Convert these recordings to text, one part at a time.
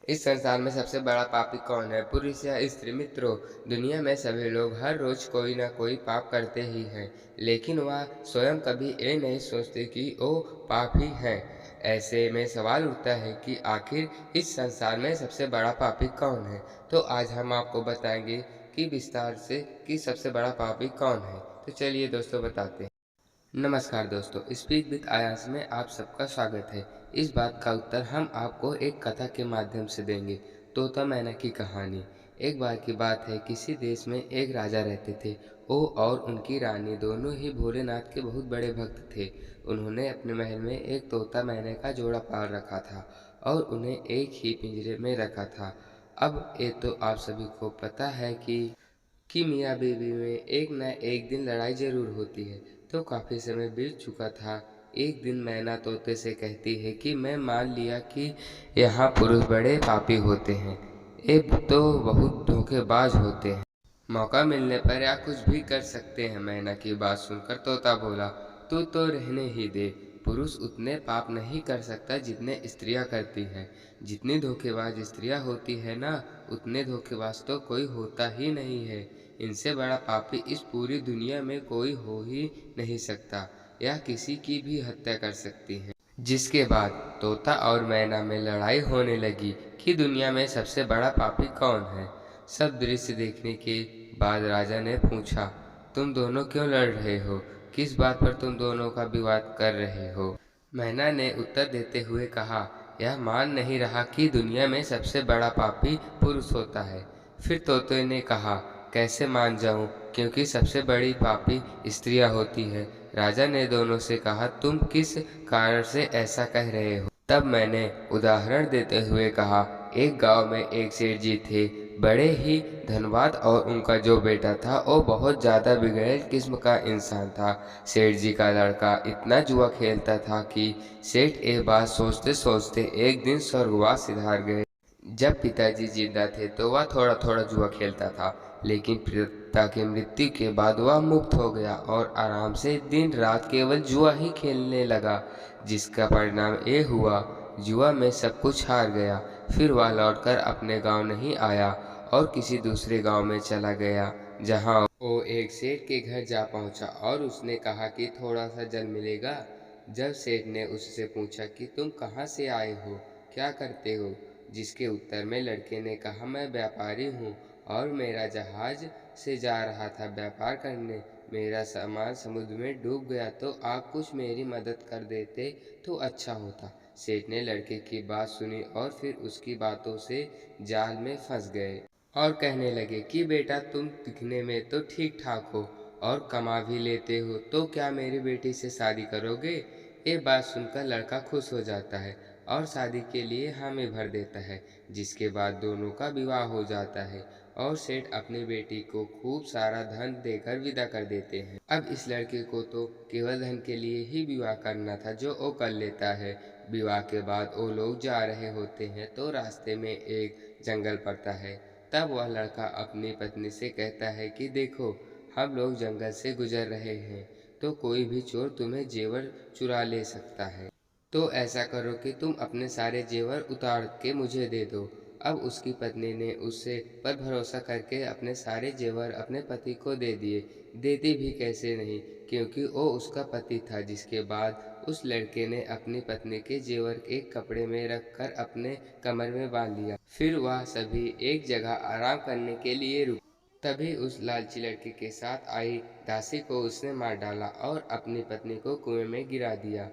इस संसार में सबसे बड़ा पापी कौन है, पुरुष या स्त्री? मित्रों, दुनिया में सभी लोग हर रोज कोई ना कोई पाप करते ही हैं, लेकिन वह स्वयं कभी ये नहीं सोचते कि वो पापी हैं। ऐसे में सवाल उठता है कि आखिर इस संसार में सबसे बड़ा पापी कौन है। तो आज हम आपको बताएंगे कि विस्तार से कि सबसे बड़ा पापी कौन है। तो चलिए दोस्तों बताते हैं। नमस्कार दोस्तों, स्पीक विद आयास में आप सबका स्वागत है। इस बात का उत्तर हम आपको एक कथा के माध्यम से देंगे। तोता मैना की कहानी। एक बार की बात है, किसी देश में एक राजा रहते थे। वो और उनकी रानी दोनों ही भोलेनाथ के बहुत बड़े भक्त थे। उन्होंने अपने महल में एक तोता मैने का जोड़ा पाल रखा था और उन्हें एक ही पिंजरे में रखा था। अब ये तो आप सभी को पता है कि मियाँ बीवी में एक न एक दिन लड़ाई जरूर होती है। तो काफी समय बीत चुका था। एक दिन मैना तोते से कहती है कि मैं मान लिया कि यहाँ पुरुष बड़े पापी होते हैं, ये तो बहुत धोखेबाज होते हैं, मौका मिलने पर या कुछ भी कर सकते हैं। मैना की बात सुनकर तोता बोला, तू तो रहने ही दे। पुरुष उतने पाप नहीं कर सकता जितने स्त्रियां करती हैं। जितनी धोखेबाज स्त्रियां होती है ना, उतने धोखेबाज तो कोई होता ही नहीं है। इनसे बड़ा पापी इस पूरी दुनिया में कोई हो ही नहीं सकता, या किसी की भी हत्या कर सकती है। जिसके बाद तोता और मैना में लड़ाई होने लगी कि दुनिया में सबसे बड़ा पापी कौन है। सब दृश्य देखने के बाद राजा ने पूछा, तुम दोनों क्यों लड़ रहे हो? किस बात पर तुम दोनों का विवाद कर रहे हो? मैना ने उत्तर देते हुए कहा, यह मान नहीं रहा कि दुनिया में सबसे बड़ा पापी पुरुष होता है। फिर तोते ने कहा, कैसे मान जाऊं, क्योंकि सबसे बड़ी पापी स्त्रियां होती है। राजा ने दोनों से कहा, तुम किस कारण से ऐसा कह रहे हो? तब मैंने उदाहरण देते हुए कहा, एक गांव में एक सेठ जी थे, बड़े ही धनवान, और उनका जो बेटा था वो बहुत ज़्यादा बिगड़ैल किस्म का इंसान था। सेठ जी का लड़का इतना जुआ खेलता था कि सेठ ये बात सोचते सोचते एक दिन स्वर्गवास सिधार गए। जब पिताजी जिंदा थे तो वह थोड़ा थोड़ा जुआ खेलता था, लेकिन पिता की मृत्यु के बाद वह मुक्त हो गया और आराम से दिन रात केवल जुआ ही खेलने लगा। जिसका परिणाम ये हुआ, जुआ में सब कुछ हार गया। फिर वह लौटकर अपने गांव नहीं आया और किसी दूसरे गांव में चला गया, जहां वो एक सेठ के घर जा पहुंचा और उसने कहा कि थोड़ा सा जल मिलेगा। जब सेठ ने उससे पूछा कि तुम कहाँ से आए हो, क्या करते हो, जिसके उत्तर में लड़के ने कहा, मैं व्यापारी हूँ और मेरा जहाज से जा रहा था व्यापार करने। मेरा सामान समुद्र में डूब गया, तो आप कुछ मेरी मदद कर देते तो अच्छा होता। सेठ ने लड़के की बात सुनी और फिर उसकी बातों से जाल में फंस गए और कहने लगे कि बेटा, तुम दिखने में तो ठीक ठाक हो और कमा भी लेते हो, तो क्या मेरी बेटी से शादी करोगे? ये बात सुनकर लड़का खुश हो जाता है और शादी के लिए हामी भर देता है, जिसके बाद दोनों का विवाह हो जाता है और सेठ अपनी बेटी को खूब सारा धन देकर विदा कर देते हैं। अब इस लड़के को तो केवल धन के लिए ही विवाह करना था, जो वो कर लेता है। विवाह के बाद वो लोग जा रहे होते हैं तो रास्ते में एक जंगल पड़ता है। तब वह लड़का अपनी पत्नी से कहता है कि देखो, हम लोग जंगल से गुजर रहे हैं, तो कोई भी चोर तुम्हें जेवर चुरा ले सकता है, तो ऐसा करो कि तुम अपने सारे जेवर उतार के मुझे दे दो। अब उसकी पत्नी ने उससे पर भरोसा करके अपने सारे जेवर अपने पति को दे दिए। देती भी कैसे नहीं, क्योंकि वो उसका पति था। जिसके बाद उस लड़के ने अपनी पत्नी के जेवर एक कपड़े में रखकर अपने कमर में बांध लिया। फिर वह सभी एक जगह आराम करने के लिए रुके। तभी उस लालची लड़के के साथ आई दासी को उसने मार डाला और अपनी पत्नी को कुएं में गिरा दिया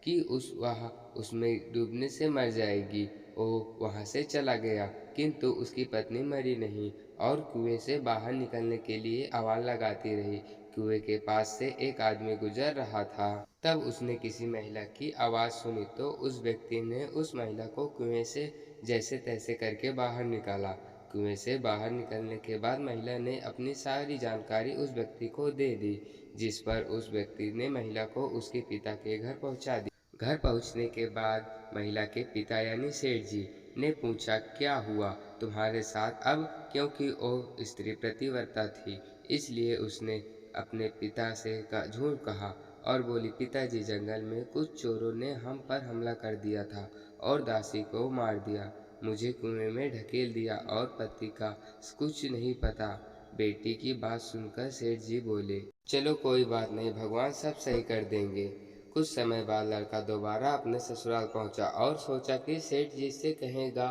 कि वह उसमें डूबने से मर जाएगी। वो वहाँ से चला गया, किंतु उसकी पत्नी मरी नहीं और कुएं से बाहर निकलने के लिए आवाज लगाती रही। कुएं के पास से एक आदमी गुजर रहा था। तब उसने किसी महिला की आवाज सुनी, तो उस व्यक्ति ने उस महिला को कुएं से जैसे तैसे करके बाहर निकाला। कुएं से बाहर निकलने के बाद महिला ने अपनी सारी जानकारी उस व्यक्ति को दे दी, जिस पर उस व्यक्ति ने महिला को उसके पिता के घर पहुंचा दिया। घर पहुंचने के बाद महिला के पिता यानी सेठ जी ने पूछा, क्या हुआ तुम्हारे साथ अब? क्योंकि वो स्त्री प्रतिव्रता थी, इसलिए उसने अपने पिता से झूठ कहा और बोली, पिताजी, जंगल में कुछ चोरों ने हम पर हमला कर दिया था और दासी को मार दिया। मुझे कुएं में ढकेल दिया और पति का कुछ नहीं पता। बेटी की बात सुनकर सेठ जी बोले, चलो कोई बात नहीं, भगवान सब सही कर देंगे। कुछ समय बाद लड़का दोबारा अपने ससुराल पहुंचा और सोचा कि सेठ जी से कहेगा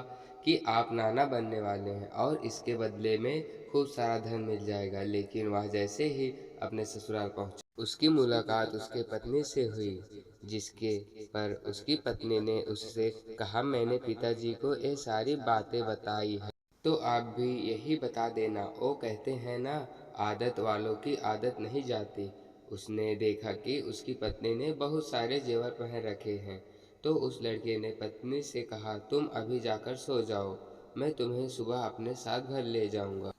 कि आप नाना बनने वाले हैं और इसके बदले में खूब सारा धन मिल जाएगा। लेकिन वह जैसे ही अपने ससुराल पहुंचा, उसकी मुलाकात उसके पत्नी से हुई, जिसके पर उसकी पत्नी ने उससे कहा, मैंने पिताजी को ये सारी बातें बताई है, तो आप भी यही बता देना। वो कहते हैं ना, आदत वालों की आदत नहीं जाती। उसने देखा कि उसकी पत्नी ने बहुत सारे जेवर पहन रखे हैं, तो उस लड़के ने पत्नी से कहा, तुम अभी जाकर सो जाओ, मैं तुम्हें सुबह अपने साथ घर ले जाऊंगा।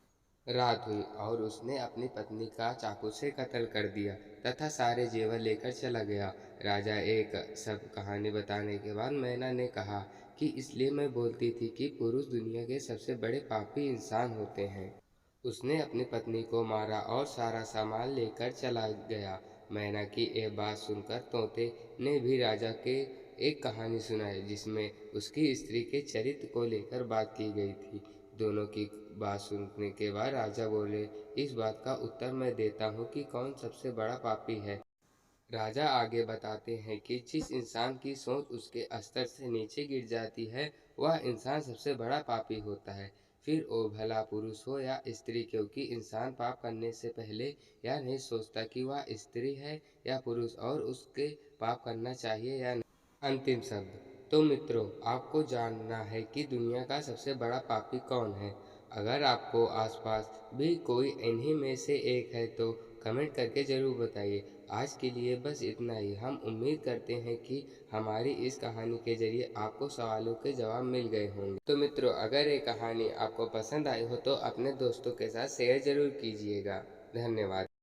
रात हुई और उसने अपनी पत्नी का चाकू से कत्ल कर दिया तथा सारे जेवर लेकर चला गया। राजा एक सब कहानी बताने के बाद मैना ने कहा कि इसलिए मैं बोलती थी कि पुरुष दुनिया के सबसे बड़े पापी इंसान होते हैं। उसने अपनी पत्नी को मारा और सारा सामान लेकर चला गया। मैना की यह बात सुनकर तोते ने भी राजा के एक कहानी सुनाई, जिसमें उसकी स्त्री के चरित्र को लेकर बात की गई थी। दोनों की बात सुनने के बाद राजा बोले, इस बात का उत्तर मैं देता हूँ कि कौन सबसे बड़ा पापी है। राजा आगे बताते हैं कि जिस इंसान की सोच उसके स्तर से नीचे गिर जाती है, वह इंसान सबसे बड़ा पापी होता है। फिर वो भला पुरुष हो या स्त्री, क्योंकि इंसान पाप करने से पहले यह नहीं सोचता कि वह स्त्री है या पुरुष और उसके पाप करना चाहिए या नहीं। अंतिम शब्द। तो मित्रों, आपको जानना है कि दुनिया का सबसे बड़ा पापी कौन है। अगर आपको आसपास भी कोई इन्हीं में से एक है तो कमेंट करके ज़रूर बताइए। आज के लिए बस इतना ही। हम उम्मीद करते हैं कि हमारी इस कहानी के ज़रिए आपको सवालों के जवाब मिल गए होंगे। तो मित्रों, अगर ये कहानी आपको पसंद आई हो तो अपने दोस्तों के साथ शेयर ज़रूर कीजिएगा। धन्यवाद।